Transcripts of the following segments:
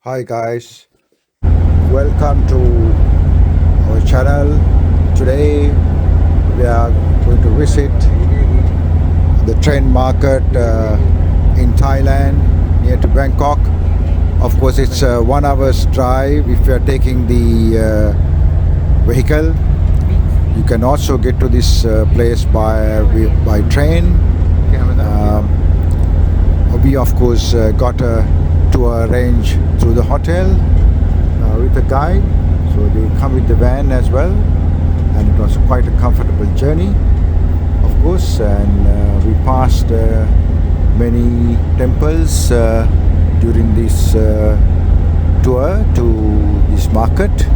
Hi guys, welcome to our channel. Today we are going to visit the train market in Thailand near to Bangkok. Of course it's a 1 hour's drive if you are taking the vehicle. You can also get to this place by train. We of course got a tour arranged through the hotel with a guide, so they come with the van as well, and it was quite a comfortable journey, of course. And we passed many temples during this tour to this market,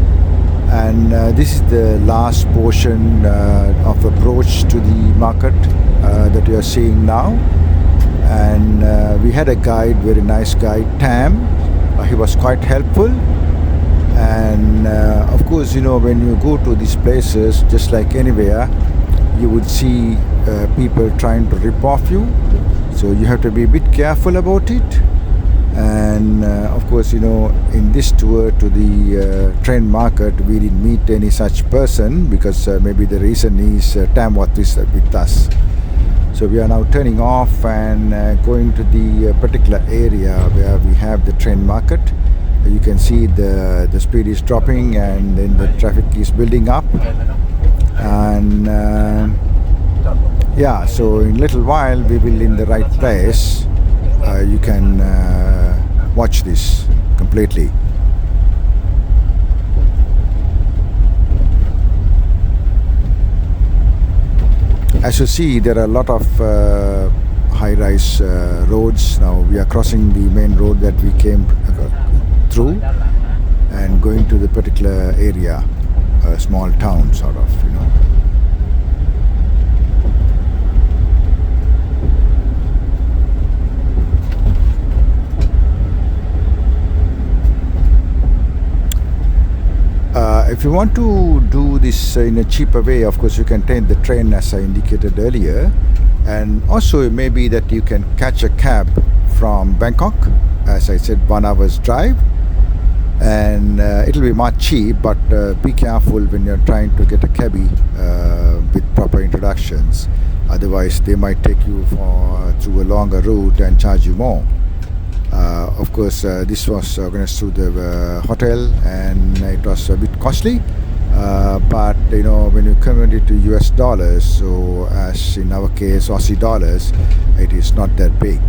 and this is the last portion of approach to the market that you are seeing now. And we had a guide, very nice guide, Tam. He was quite helpful. And of course, when you go to these places, just like anywhere, you would see people trying to rip off you. So you have to be a bit careful about it. And of course, in this tour to the train market, we didn't meet any such person because maybe the reason is Tam was with us. So we are now turning off and going to the particular area where we have the train market. You can see the speed is dropping and then the traffic is building up. And yeah, so in a little while we will in the right place. You can watch this completely. As you see, there are a lot of high-rise roads. Now we are crossing the main road that we came through and going to the particular area, a small town sort of, If you want to do this in a cheaper way, of course you can take the train as I indicated earlier, and also it may be that you can catch a cab from Bangkok, as I said, 1 hour's drive, and it'll be much cheap, but be careful when you're trying to get a cabbie with proper introductions. Otherwise they might take you through a longer route and charge you more. Of course, this was organized through the hotel, and it was a bit costly. But when you convert it to US dollars, so as in our case Aussie dollars, it is not that big.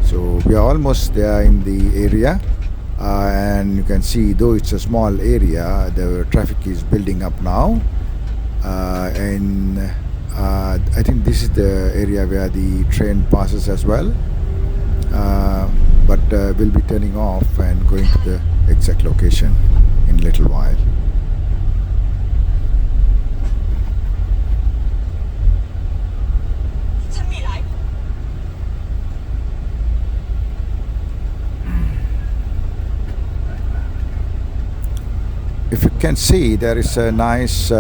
So we are almost there in the area, and you can see, though it's a small area, the traffic is building up now. And I think this is the area where the train passes as well. But we'll be turning off and going to the exact location in a little while. If you can see, there is a nice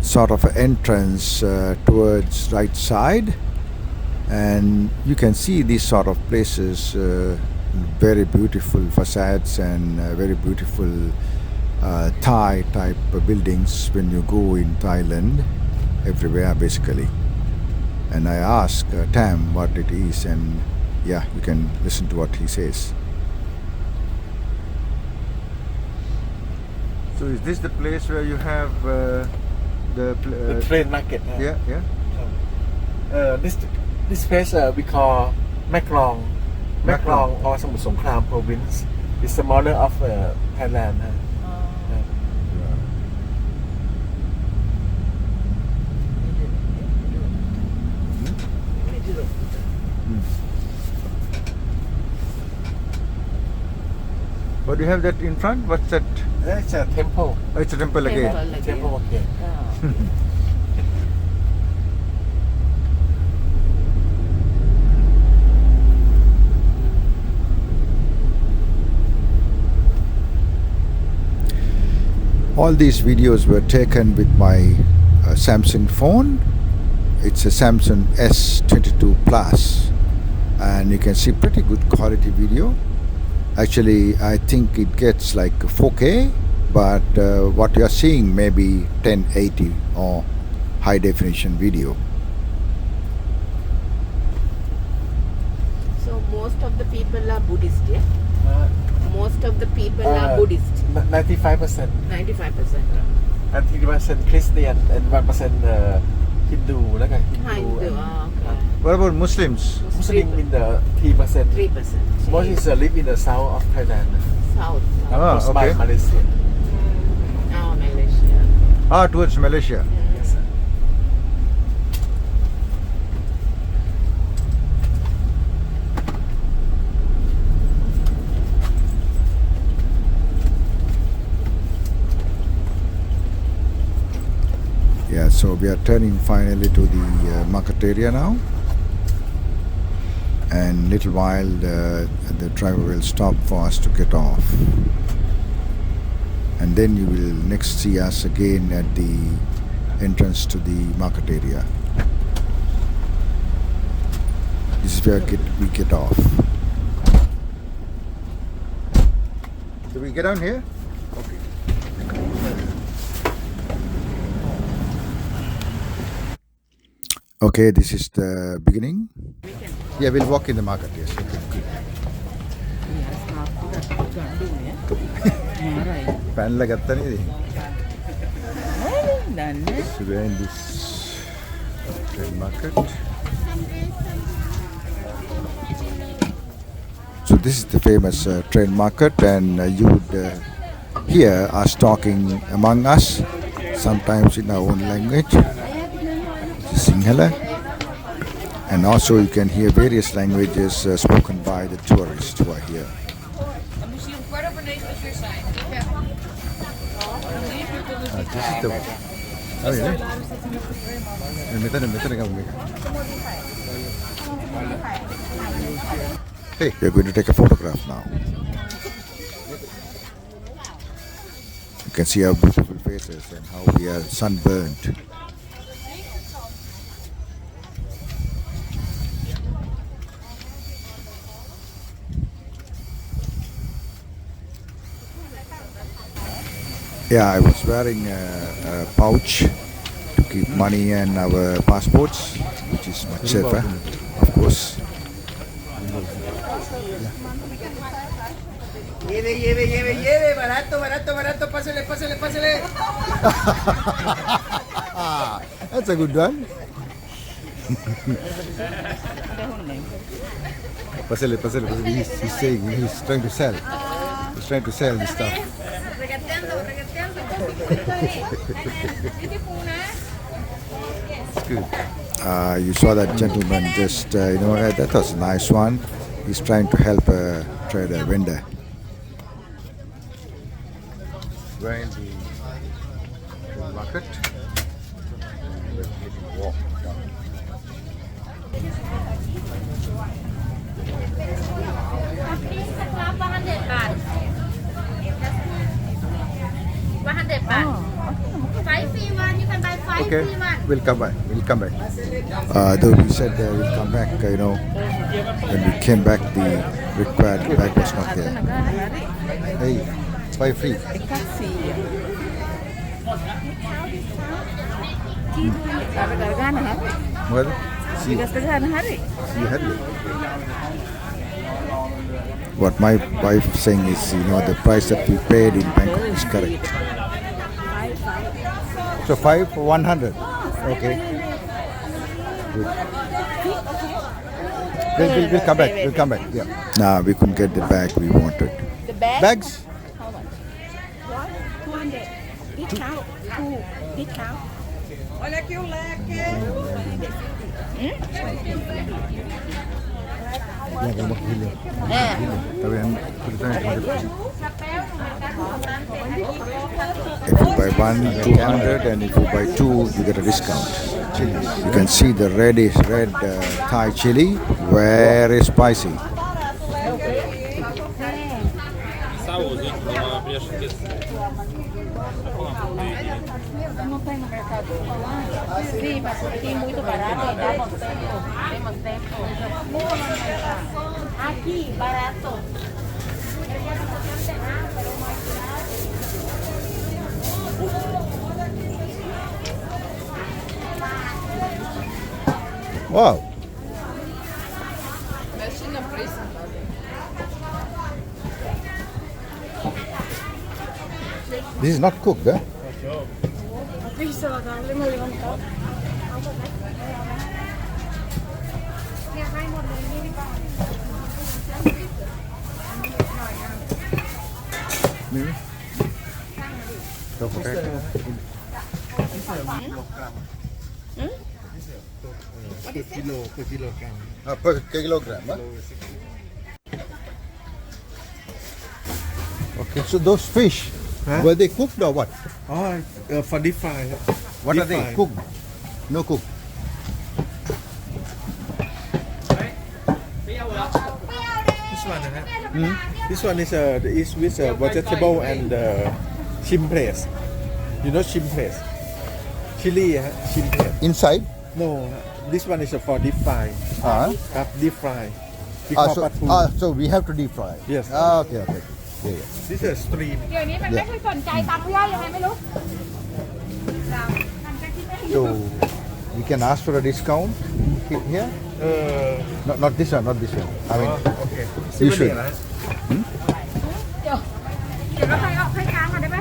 sort of entrance towards right side. And you can see these sort of places, very beautiful facades and very beautiful Thai type buildings when you go in Thailand, everywhere basically. And I asked Tam what it is, and yeah, you can listen to what he says. So is this the place where you have the train market? Yeah. This place we call Maeklong or Samsung S22 province. It's the model of Thailand. What do you have that in front? What's that? It's a temple. Oh, it's a temple again. Temple again. All these videos were taken with my Samsung phone. It's a Samsung S22 Plus, and you can see pretty good quality video. Actually, I think it gets like 4K, but what you are seeing may be 1080 or high definition video. So most of the people are Buddhist, yeah? Uh, Most of the people are Buddhist. 95%. 95%. And 3% Christian and 1% Hindu แล้วกัน Hindu, okay. What about Muslims? Muslim in the 3%. 3%. Most is live in the south of Thailand. South. Ah, Close by okay. Malaysia. Oh, Malaysia. Towards Malaysia. Yes. Yeah, so we are turning finally to the market area now. And little while the driver will stop for us to get off. And then you will next see us again at the entrance to the market area. This is where we get off. Do we get down here? Okay. Okay, this is the beginning. Yeah, we'll walk in the market, yes. Okay, good. Pan lagatta ni. So we're in this train market. So this is the famous train market, and you would hear us talking among us, sometimes in our own language, Sinhala, and also you can hear various languages spoken by the tourists who are here. This is the. Oh, yeah. Hey, we're going to take a photograph now. You can see our beautiful faces and how we are sunburned. Yeah, I was wearing a pouch to keep money and our passports, which is much safer, of course. Lleve, barato, pásale. That's a good one. Pasale. He's saying he's trying to sell. He's trying to sell this stuff. It's good. You saw that gentleman just, that was a nice one. He's trying to help a trader, vendor. We're in the market. We're taking a walk down. Okay, we'll come back. Though we said we'll come back, when we came back, the required bag was not there. Hey, it's buy free. Well, see you had it. What my wife saying is, the price that we paid in Bangkok is correct. So 5 for 100. Okay. Good. We'll come back. Yeah. Nah, we couldn't get the bag we wanted. The bag? Bags? How much? 200. Discount. Discount. If you buy one, 200, and if you buy two, you get a discount. You can see the red Thai chili, very spicy. Não tem no mercado lá? Sim, mas aqui é muito barato e dá bom tempo. Temos tempo. Aqui, barato. Wow. This is not cooked, huh? Maybe. Don't forget. per kilogram. Per kilogram, huh? Okay, so those fish, Huh? were they cooked or what? Oh, for deep fry. What Deep are they? fry. Cooked? No cooked. This one, This one is with vegetable and shrimp paste. You know shrimp paste? Chili, shrimp paste. Inside? No, this one is for deep fry. Deep fry. We call patu. So we have to deep fry. Yes. Okay. Yeah. This is stream. เดี๋ยวนี้มันไม่ค่อยสนใจตังค์ย่อยยังไงไม่รู้ So we can ask for a discount here? Not this one, not this one. I mean, okay. You should. เดี๋ยวเราใครออกให้ค้างก่อนได้ไหม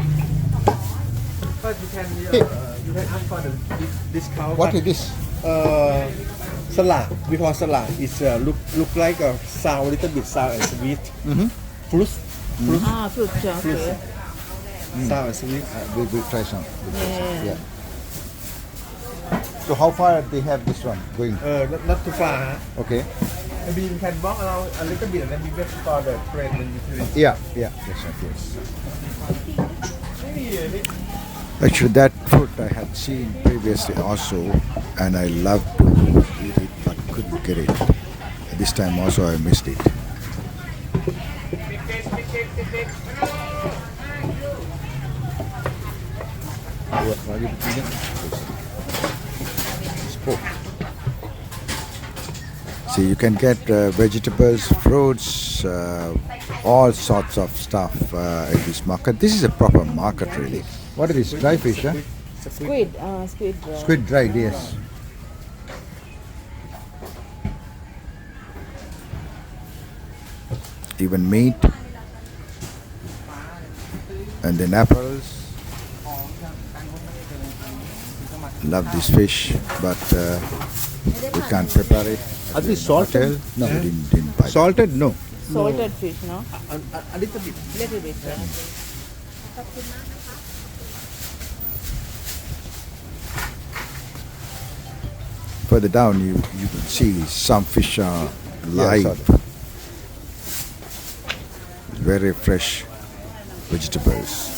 But you can ask for the discount. what but, is this? Salad. We call salad. It's look like a sour, little bit sour and sweet. Fruit. อ่าฝึกเจอ Sour and sweet. We'll try some. Yeah. So how far they have this one going? Not too far. Huh? Okay. Maybe you can walk around a little bit and then we wait for the train when you finish. Yeah. Yes. Actually, that fruit I had seen previously also, and I loved to eat it, but couldn't get it. This time also I missed it. See, you can get vegetables, fruits, all sorts of stuff at this market. This is a proper market, really. What is this? Dry fish, huh? squid squid Squid dried, yes. Even meat. And then apples. Love this fish, but we can't prepare it. Are these salted? No, we didn't buy. Salted? No. salted fish no A little bit. little bit Further down, you can see some fish are live. Very fresh vegetables.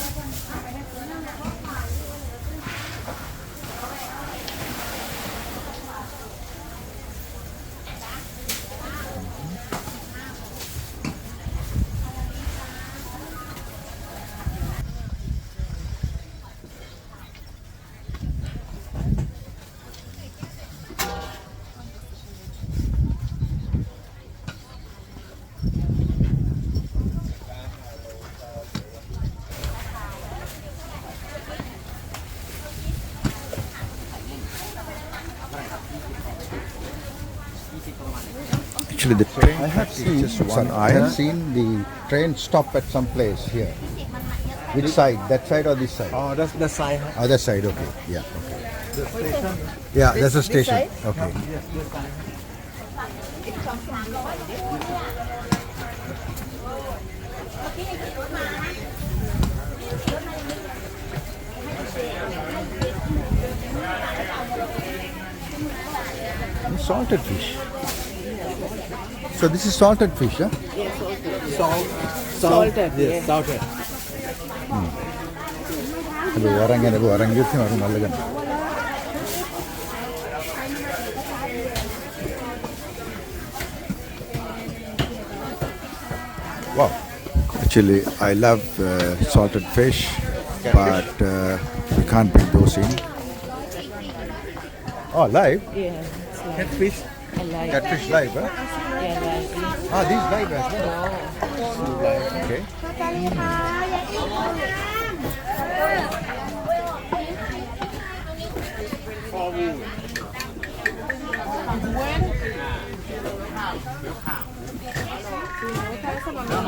Actually, the train I have seen just one. I have seen the train stop at some place here. Which side? That side or this side? Oh, that's the side. Huh? Other side. Okay. Yeah. Okay. The station. Yeah, there's a station. side? Okay. Yes, this side. Salted fish. So this is salted fish, huh? salted Yes, yeah. salted. Orang gitu orang nalagan. Wow. Actually, I love salted fish, but we can't bring those in. Oh, live? yeah it's like Catfish. I like Catfish live, huh? yeah like Ah, these live as well. Okay.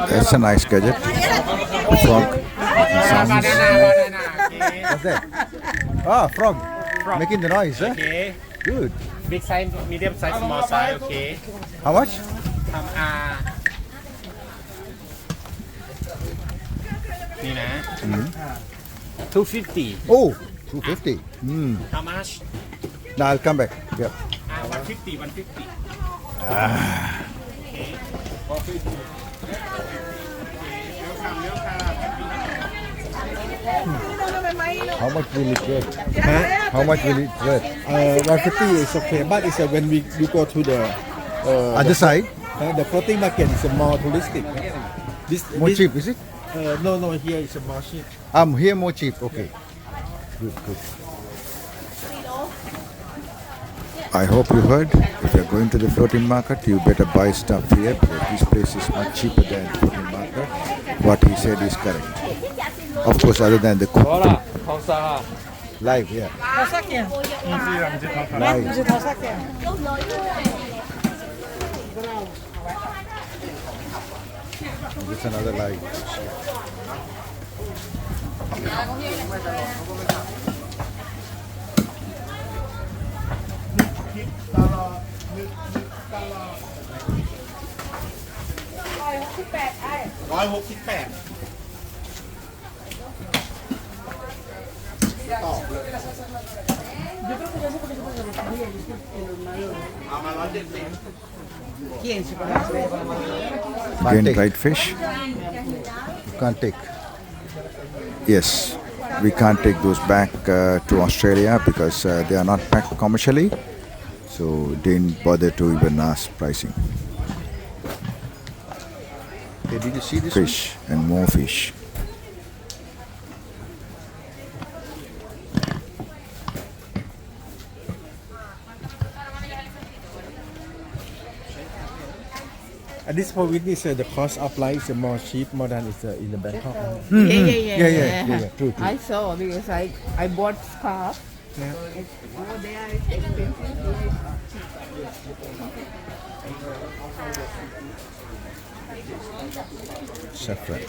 That's a nice gadget. Frog. Sounds. What's that? Ah, frog. Making the noise, huh? Okay. Good. Big size, medium size, small size. Okay. How much? Ni na. 250. Oh, 250. How much? Now I'll come back. Yeah. 150. 150. How much will it worth? How much will it worth? 150 is okay, but it's when we go to the Other side? the floating market is more touristic. More cheap, is it? No, here is more cheap. Here more cheap. Okay. Good, good. I hope you heard. If you're going to the floating market, you better buy stuff here because this place is much cheaper than the floating market. What he said is correct. Of course, other than the cook. Live, yeah. Live. It's another live. Again, dried fish. You can't take. Yes, we can't take those back to Australia because they are not packed commercially. So didn't bother to even ask pricing. Hey, did you see this fish and more fish? At this point, witness the cost of life is more cheap more than it's in the Bangkok. Yeah. True. I saw because I bought scarf. Yeah. Over there it's expensive. Saffron.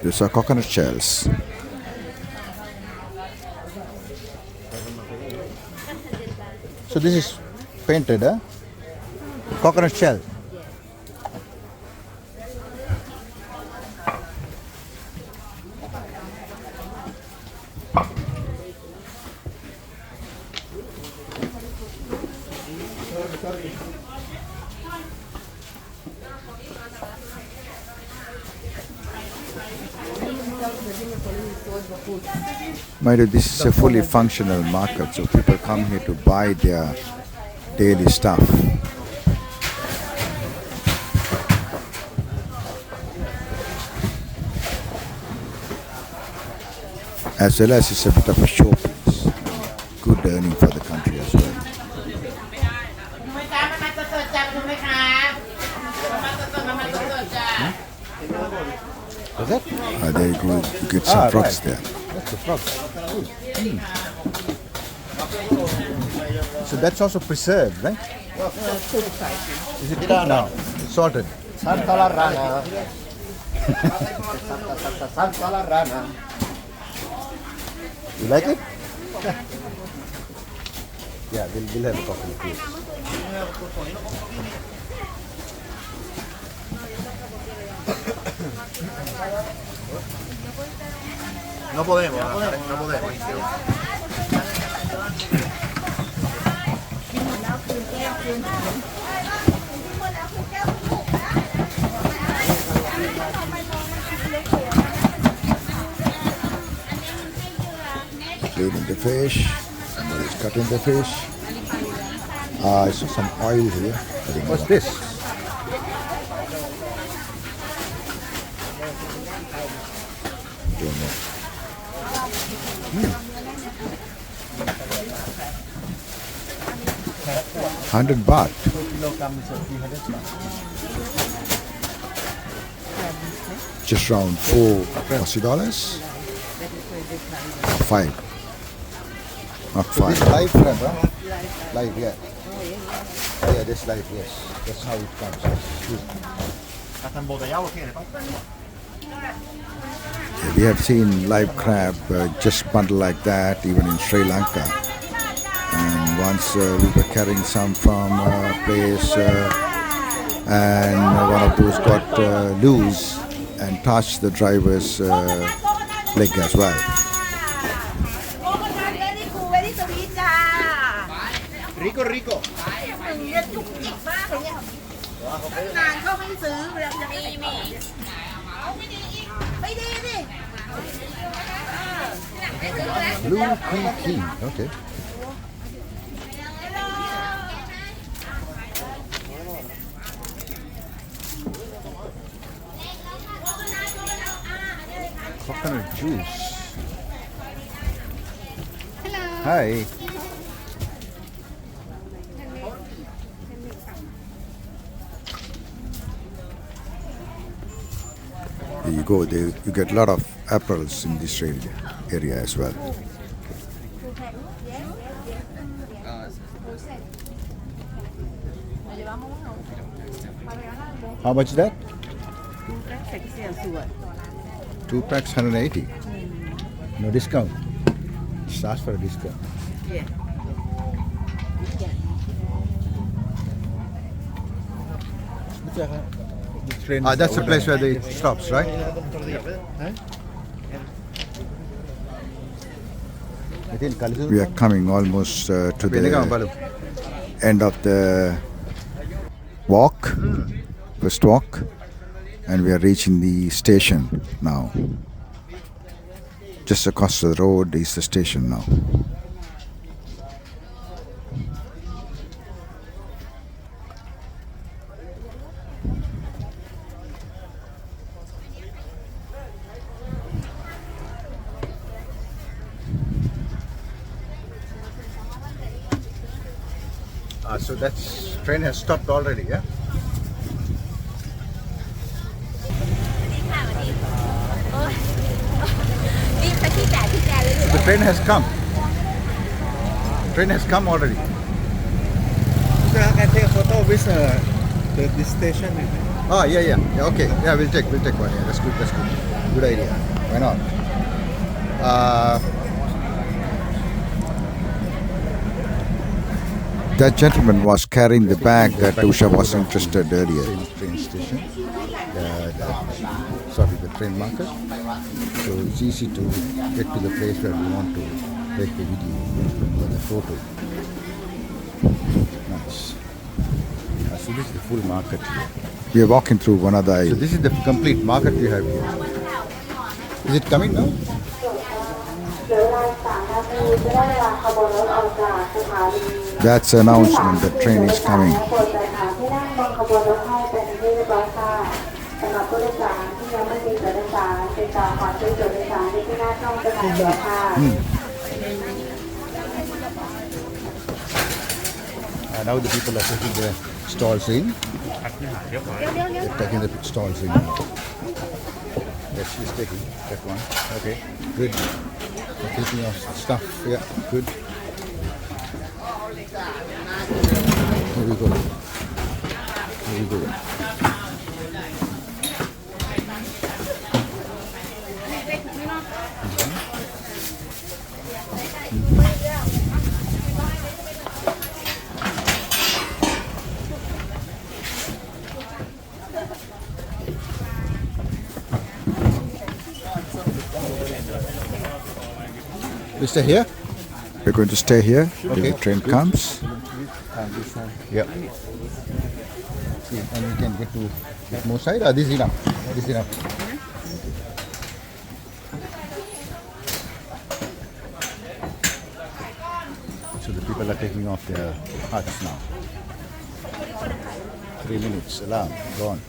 These are coconut shells. So this is painted, huh? Coconut shell. Mind you, this is a fully functional market, so people come here to buy their daily stuff. As well as it's a bit of a showpiece. Good earning for the country as well. What's that? There you go. You get some frogs there. That's the frog. So that's also preserved, right? Is it cooked now? It's salted. You like it? Yeah, we'll have a couple of these. No podemos, no podemos. Cleaning the fish. Somebody's cutting the fish. I saw some oil here. What's this? Don't know. 100 baht. Just around $4 Aussie dollars. 5. Not 5. Live crab, huh? Live, yeah. Yeah, this live, yes. That's how it comes. Yeah, we have seen live crab just bundled like that even in Sri Lanka. And once we were carrying some from a place and one of those got loose and touched the driver's leg as well. Rico, Rico. นานเขาไม่ซื้อแล้วจะมีไม่ดีดิ Blue Queen King, okay. Coconut juice. Hello. Hi. There you go. You get a lot of apples in this area as well. How much is that? 2 packs 180. No discount. Just ask for a discount. That's the place where it stops, right? We are coming almost to the end of the walk, first walk, and we are reaching the station now. Just across the road is the station now. So that train has stopped already, yeah? The train has come. Train has come already. So I can take a photo with the station. Oh, yeah. Okay. Yeah, we'll take one. Yeah, that's good. Good idea. Why not? That gentleman was carrying the bag that Usha was interested earlier. Train station. The train market. So it's easy to get to the place where we want to take the video or the photo. Nice. So this is the full market here. We are walking through one of the... So this is the complete market we have here. Is it coming now? That's an announcement that train is coming. Now the people are taking the stalls in. They're taking the stalls in. Yes, she's taking that one. Okay, good. They're taking our stuff. Yeah, good. Here we go. We stay here? We're going to stay here till the train comes. Yep. See, and we can get to more side. This is enough. So the people are taking off their hats now. 3 minutes. Alarm. Gone.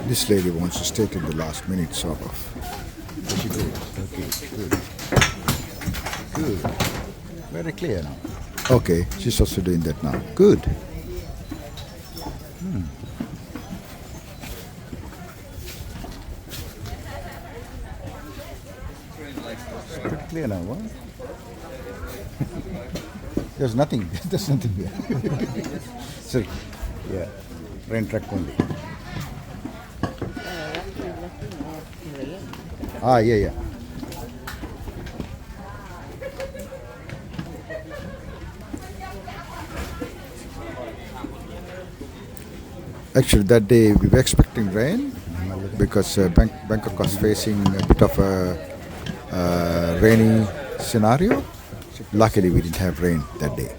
This lady wants to stay till the last minute, sort of. So she goes. Okay, good. Very clear now. Okay, she's also doing that now. Good. It's pretty clear now, what? There's nothing. There's nothing here. So, yeah, rain track only. Ah, yeah. Actually, that day we were expecting rain because Bangkok was facing a bit of a rainy scenario. Luckily, we didn't have rain that day.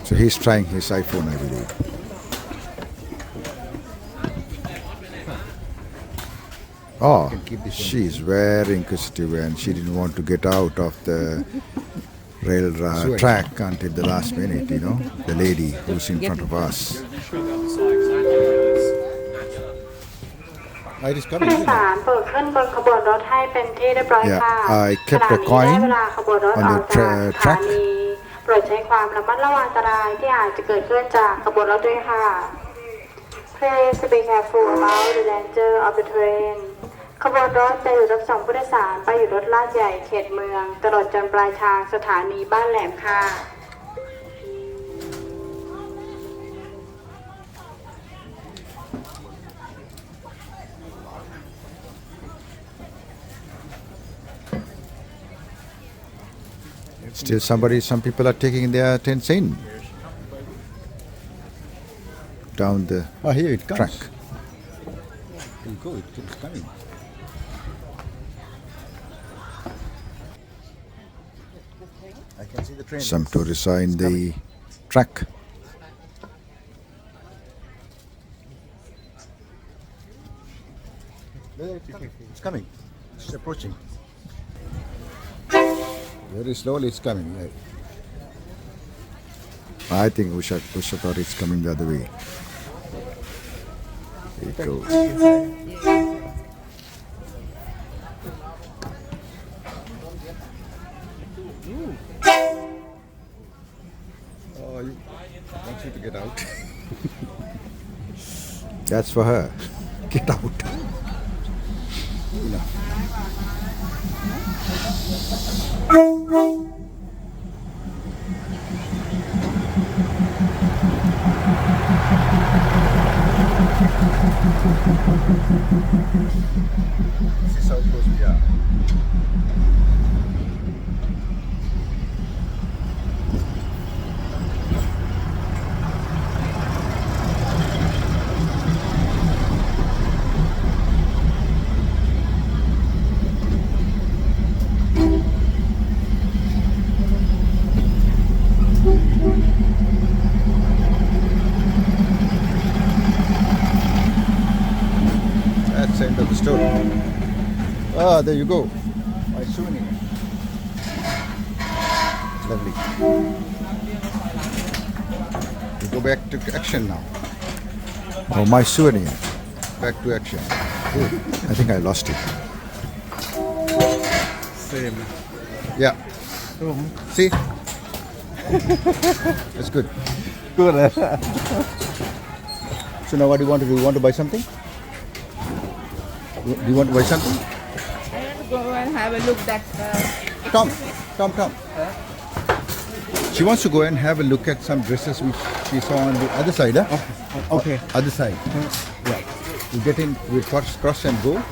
So he's trying his iPhone, I believe. Oh, she's very inquisitive and she didn't want to get out of the rail track until the last minute, you know, the lady who's in front of us. It is coming. ผู้โดยสารโปรดขึ้นบนขบวนรถให้เป็นที่เรียบร้อยค่ะ I kept a ขณะนี้ coin ได้เวลาขบวนรถ on อ the อกจากสถา track. นีโปรดใช้ความระมัดระวังอันตรายที่อาจจะเกิดขึ้นจากขบวนรถด้วยค่ะ Please be careful about the danger of the train ขบวนรถจะหยุดรับส่งผู้โดยสารไปอยู่รถลาดใหญ่เขตเมืองตลอดจนปลายทางสถานีบ้านแหลมค่ะ Still some people are taking their tents in. Down the here it comes. track. It will go, it keeps coming. I can see the train. Some tourists are in the track. It's coming. It's approaching. Very slowly it's coming. Right? I think Usha thought it's coming the other way. Here it goes. Oh, you want you to get out. That's for her. Get out. No. This is how close we are. That's the end of the story. Ah, there you go. My souvenir. Lovely. We go back to action now. Oh, my souvenir. Back to action. Good. I think I lost it. Same. Yeah. See? That's good. Good. So now what do you want to do? You want to buy something? Do you want to buy something? I want to go and have a look at Tom. She wants to go and have a look at some dresses which she saw on the other side. Huh? Okay. Other side. Yeah. We get in, we cross and go.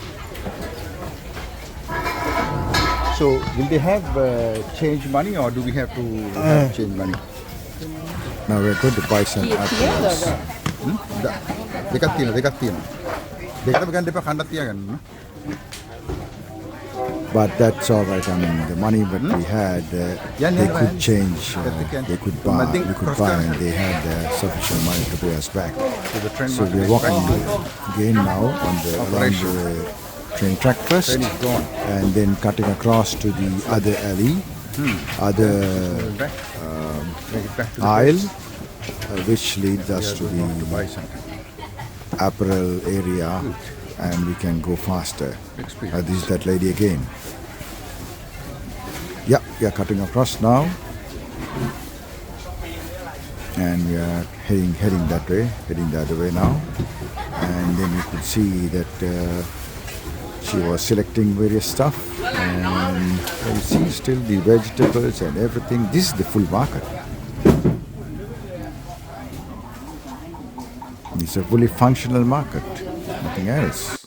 So will they have change money or do we have to have change money? Now we're going to buy some apples. But that's all right. I mean, the money that we had, they could change. They could buy. We could buy, and they had sufficient money to pay us back. So we're walking again now on along the train track first, and then cutting across to the other alley, other aisle, which leads us to the apparel area, and we can go faster. This is that lady again. Yeah, we are cutting across now. And we are heading that way, heading the other way now. And then you could see that she was selecting various stuff. And you see still the vegetables and everything. This is the full market. It's a fully functional market, nothing else.